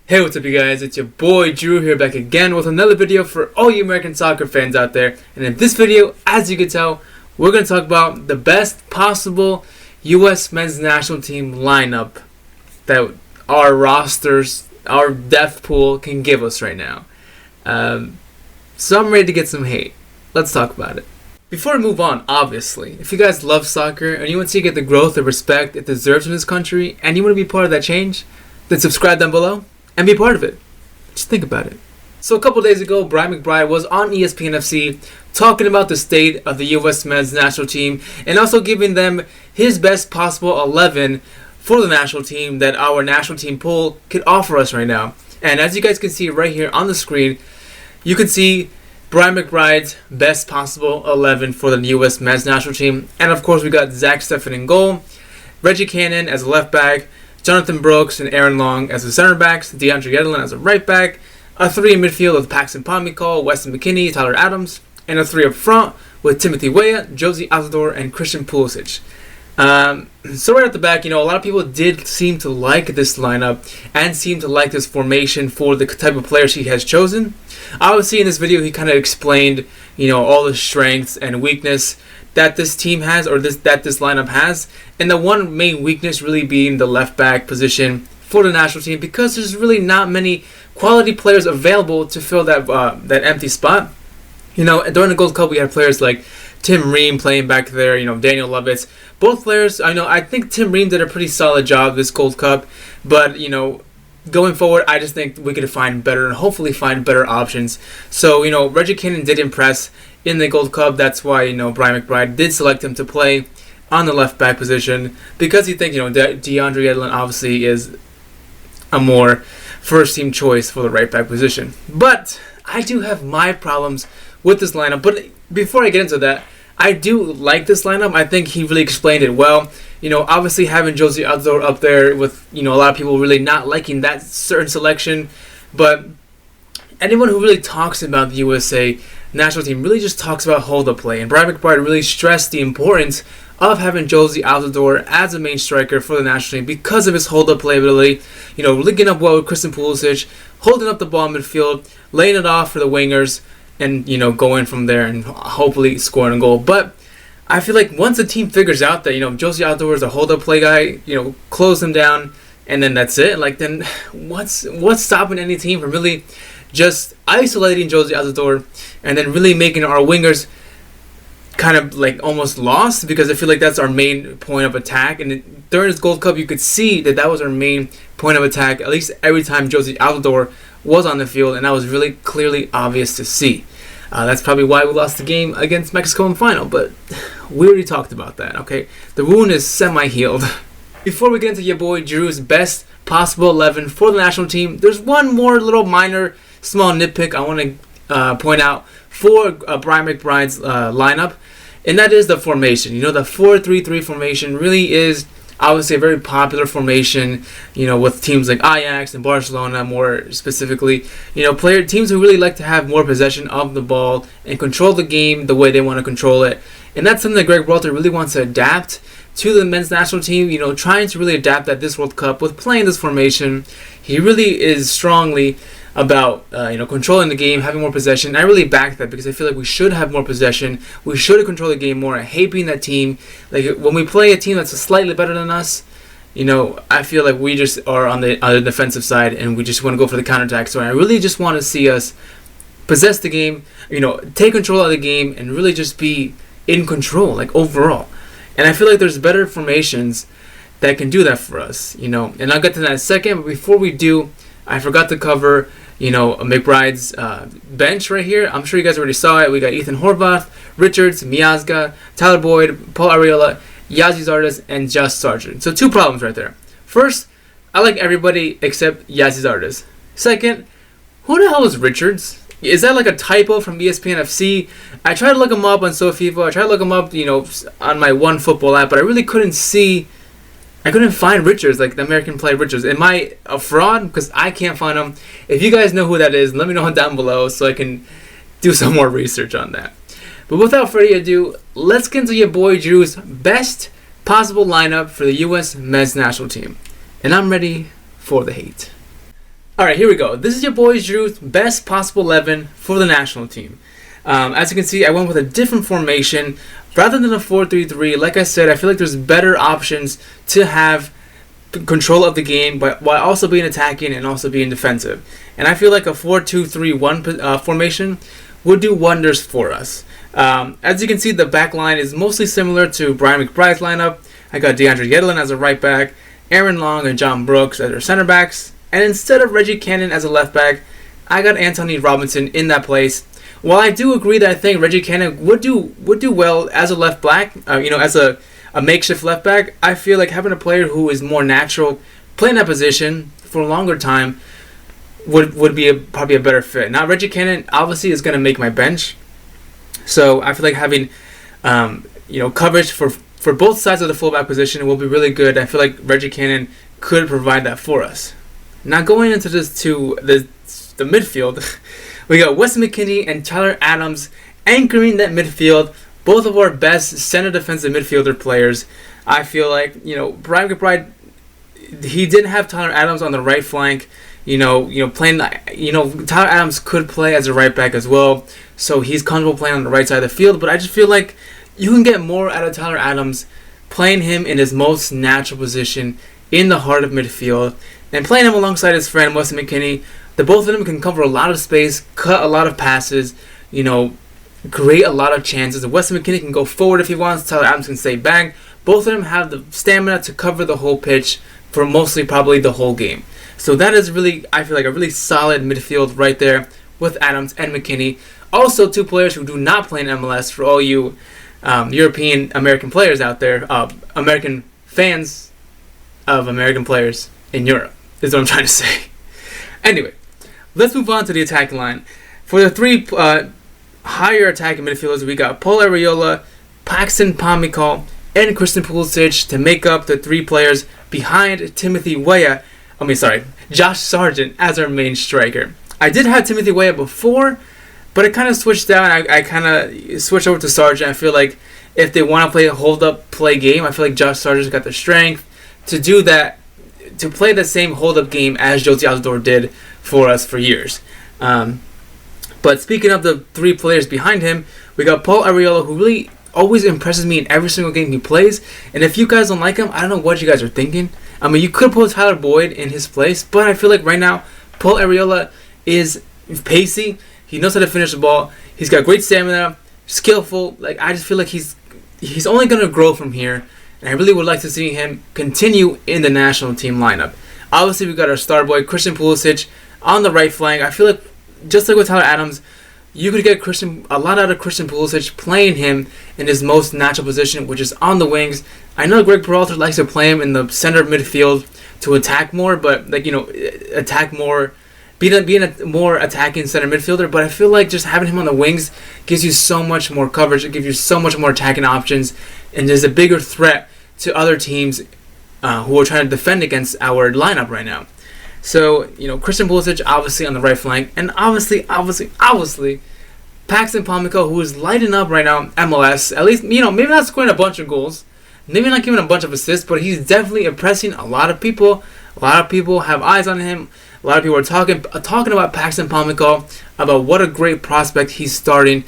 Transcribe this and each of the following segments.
Hey, what's up you guys? It's your boy Drew here, back again with another video for all you American soccer fans out there. And in this video, as you can tell, we're going to talk about the best possible US men's national team lineup that our rosters, our depth pool can give us right now. So I'm ready to get some hate. Let's talk about it. Before we move on, obviously, if you guys love soccer and you want to get the growth and respect it deserves in this country and you want to be part of that change, then subscribe down below and be part of it. Just think about it. So a couple days ago, Brian McBride was on ESPN talking about the state of the U.S. men's national team and also giving them his best possible 11 for the national team that our national team pool could offer us right now. And as you guys can see right here on the screen, you can see Brian McBride's best possible 11 for the U.S. men's national team. And of course, we got Zach Steffen in goal, Reggie Cannon as a left back, Jonathan Brooks and Aaron Long as the center backs, DeAndre Yedlin as a right back, a three in midfield with Paxton Pomykal, Weston McKennie, Tyler Adams, and a three up front with Timothy Weah, Josie Altidore, and Christian Pulisic. So right at the back, a lot of people did seem to like this lineup and seem to like this formation for the type of players he has chosen. Obviously, in this video, he kind of explained, all the strengths and weakness that this team has, or this lineup has, and the one main weakness really being the left back position for the national team, because there's really not many quality players available to fill that empty spot. During the Gold Cup, we had players like Tim Ream playing back there, Daniel Lovitz. Both players, I think Tim Ream did a pretty solid job this Gold Cup, but, going forward, I just think we could find better and hopefully find better options. So, Reggie Cannon did impress in the Gold Cup. That's why, Brian McBride did select him to play on the left back position, because you think, DeAndre Yedlin obviously is a more first team choice for the right back position. But I do have my problems with this lineup. But before I get into that, I do like this lineup. I think he really explained it well. Obviously having Josie Altidore up there with, a lot of people really not liking that certain selection. But anyone who really talks about the USA national team really just talks about hold-up play. And Brian McBride really stressed the importance of having Josie Altidore as a main striker for the national team because of his hold-up play ability. Linking up well with Christian Pulisic, holding up the ball in midfield, laying it off for the wingers, and, going from there and hopefully scoring a goal. But I feel like once the team figures out that, Josie Altidore is a hold-up play guy, close him down, and then that's it. Then what's stopping any team from really just isolating Josie Altidore and then really making our wingers kind of almost lost, because I feel like that's our main point of attack. And during this Gold Cup, you could see that was our main point of attack, at least every time Josie Altidore was on the field, and that was really clearly obvious to see. That's probably why we lost the game against Mexico in the final, but we already talked about that, okay? The wound is semi-healed. Before we get into your boy Drew's best possible 11 for the national team, there's one more little minor, small nitpick I want to point out for Brian McBride's lineup, and that is the formation. The 4-3-3 formation really is obviously a very popular formation, with teams like Ajax and Barcelona more specifically. Teams who really like to have more possession of the ball and control the game the way they want to control it. And that's something that Greg Berhalter really wants to adapt to the men's national team, trying to really adapt that this World Cup with playing this formation. He really is strongly about controlling the game, having more possession. I really back that, because I feel like we should have more possession. We should control the game more. I hate being that team. When we play a team that's slightly better than us, I feel like we just are on the defensive side and we just want to go for the counterattack. So I really just want to see us possess the game, take control of the game and really just be in control, overall. And I feel like there's better formations that can do that for us, and I'll get to that in a second. But before we do, I forgot to cover, McBride's bench right here. I'm sure you guys already saw it. We got Ethan Horvath, Richards, Miazga, Tyler Boyd, Paul Arriola, Yazi Zardes, and Josh Sargent. So 2 problems right there. First, I like everybody except Yazi Zardes. Second, who the hell is Richards? Is that a typo from ESPN? I tried to look him up on SoFIFO. I tried to look him up, on my One Football app, but I really couldn't find Richards, the American player Richards. Am I a fraud? Because I can't find him. If you guys know who that is, let me know down below so I can do some more research on that. But without further ado, let's get into your boy Drew's best possible lineup for the U.S. men's national team. And I'm ready for the hate. Alright, here we go. This is your boy Drew's best possible 11 for the national team. As you can see, I went with a different formation. Rather than a 4-3-3, like I said, I feel like there's better options to have control of the game, but while also being attacking and also being defensive. And I feel like a 4-2-3-1 formation would do wonders for us. As you can see, the back line is mostly similar to Brian McBride's lineup. I got DeAndre Yedlin as a right back, Aaron Long and John Brooks as our center backs, and instead of Reggie Cannon as a left back, I got Anthony Robinson in that place. While I do agree that I think Reggie Cannon would do well as a left back, as a makeshift left back, I feel like having a player who is more natural, playing that position for a longer time, would be probably a better fit. Now, Reggie Cannon obviously is going to make my bench, so I feel like having coverage for both sides of the fullback position will be really good. I feel like Reggie Cannon could provide that for us. Now, going into the midfield, we got Wes McKennie and Tyler Adams anchoring that midfield. Both of our best center defensive midfielder players. I feel like Brian McBride, he didn't have Tyler Adams on the right flank. Tyler Adams could play as a right back as well, so he's comfortable playing on the right side of the field. But I just feel like you can get more out of Tyler Adams playing him in his most natural position in the heart of midfield, and playing him alongside his friend Wes McKennie. The both of them can cover a lot of space, cut a lot of passes, create a lot of chances. Wes McKennie can go forward if he wants. Tyler Adams can stay back. Both of them have the stamina to cover the whole pitch for mostly probably the whole game. So that is really, I feel like, a really solid midfield right there with Adams and McKennie. Also, two players who do not play in MLS for all you European American players out there, American fans of American players in Europe, is what I'm trying to say. Anyway, let's move on to the attacking line. For the three higher attacking midfielders, we got Paul Arriola, Paxton Pomykal, and Christian Pulisic to make up the three players behind Josh Sargent as our main striker. I did have Timothy Weah before, but I kind of switched down. I kind of switched over to Sargent. I feel like if they want to play a hold-up play game, I feel like Josh Sargent's got the strength to do that, to play the same hold-up game as Josie Altidore did for us for years. But speaking of the three players behind him, we got Paul Arriola, who really always impresses me in every single game he plays. And if you guys don't like him, I don't know what you guys are thinking. I mean, you could put Tyler Boyd in his place, but I feel like right now, Paul Arriola is pacey. He knows how to finish the ball. He's got great stamina, skillful. Like, I just feel like he's only going to grow from here. And I really would like to see him continue in the national team lineup. Obviously, we got our star boy, Christian Pulisic, on the right flank. I feel like, just like with Tyler Adams, you could get a lot out of Christian Pulisic playing him in his most natural position, which is on the wings. I know Greg Peralta likes to play him in the center of midfield to attack more, but attack more, being a more attacking center midfielder. But I feel like just having him on the wings gives you so much more coverage. It gives you so much more attacking options, and there's a bigger threat to other teams who are trying to defend against our lineup right now. So, Christian Pulisic obviously on the right flank, and obviously, Paxton Pomykal, who is lighting up right now MLS. At least, maybe not scoring a bunch of goals, maybe not giving a bunch of assists, but he's definitely impressing a lot of people. A lot of people have eyes on him. A lot of people are talking about Paxton Pomykal, about what a great prospect he's forming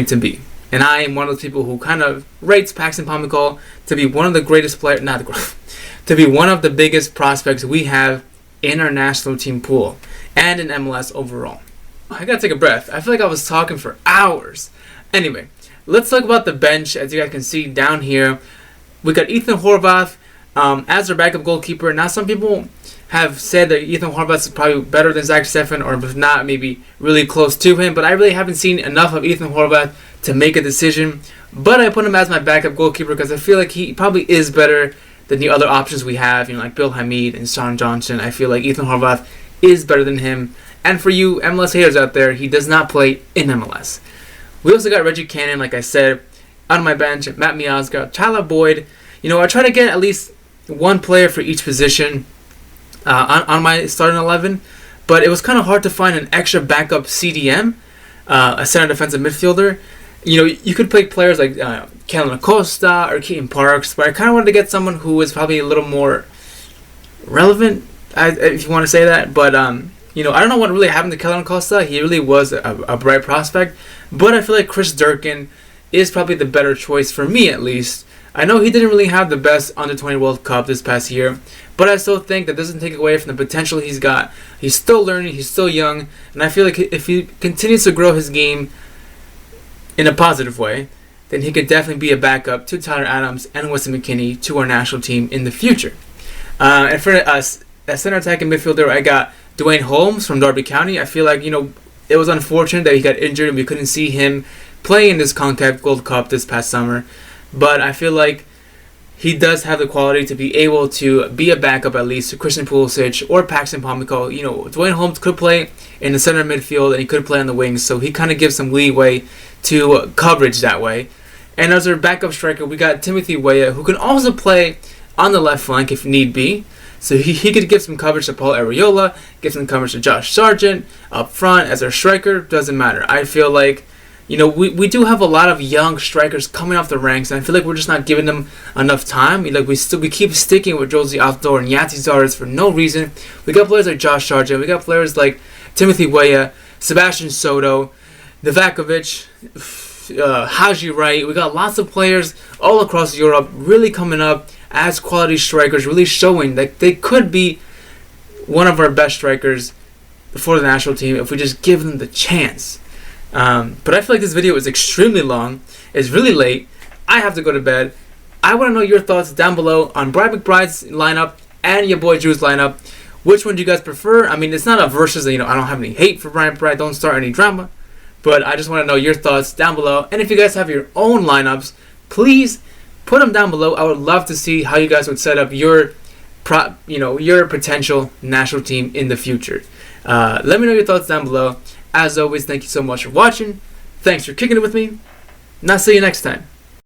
to be. And I am one of those people who kind of rates Paxton Pomykal to be one of the greatest players, to be one of the biggest prospects we have in our national team pool and in MLS overall. I gotta take a breath. I feel like I was talking for hours. Anyway, let's talk about the bench. As you guys can see down here, we got Ethan Horvath as our backup goalkeeper. Now, some people have said that Ethan Horvath is probably better than Zach Steffen, or if not, maybe really close to him. But I really haven't seen enough of Ethan Horvath to make a decision. But I put him as my backup goalkeeper because I feel like he probably is better than the other options we have, like Bill Hamid and Sean Johnson. I feel like Ethan Horvath is better than him. And for you MLS haters out there, he does not play in MLS. We also got Reggie Cannon, like I said, on my bench. Matt Miazga, Tyler Boyd. I try to get at least one player for each position on my starting 11, but it was kind of hard to find an extra backup CDM, a center defensive midfielder. You could pick players like Kellen Acosta or Keaton Parks, but I kind of wanted to get someone who was probably a little more relevant if you want to say that. But you know, I don't know what really happened to Kellen Acosta. He really was a bright prospect, but I feel like Chris Durkin is probably the better choice for me, at least. I know he didn't really have the best under-20 World Cup this past year, but I still think that doesn't take away from the potential he's got. He's still learning, he's still young, and I feel like if he continues to grow his game in a positive way, then he could definitely be a backup to Tyler Adams and Weston McKennie to our national team in the future. And for us, at center attacking midfielder, I got Dwayne Holmes from Derby County. I feel like, you know, it was unfortunate that he got injured and we couldn't see him play in this CONCACAF Gold Cup this past summer. But I feel like he does have the quality to be able to be a backup at least to Christian Pulisic or Paxton Pomykal. You know, Dwayne Holmes could play in the center midfield and he could play on the wings, so he kind of gives some leeway to coverage that way. And as our backup striker, we got Timothy Weah, who can also play on the left flank if need be. So he could give some coverage to Paul Arriola, give some coverage to Josh Sargent up front as our striker. Doesn't matter. I feel like, you know, we do have a lot of young strikers coming off the ranks, and I feel like we're just not giving them enough time. We keep sticking with Josie Altidore and Yati Zardes for no reason. We got players like Josh Sargent, we got players like Timothy Weah, Sebastian Soto, Novakovic, Haji Wright. We got lots of players all across Europe really coming up as quality strikers, really showing that they could be one of our best strikers for the national team if we just give them the chance. But I feel like this video is extremely long. It's really late. I have to go to bed. I want to know your thoughts down below on Brian McBride's lineup and your boy Drew's lineup. Which one do you guys prefer? I mean, it's not a versus, you know, I don't have any hate for Brian McBride. Don't start any drama. But I just want to know your thoughts down below. And if you guys have your own lineups, please put them down below. I would love to see how you guys would set up your potential national team in the future. Let me know your thoughts down below. As always, thank you so much for watching. Thanks for kicking it with me. And I'll see you next time.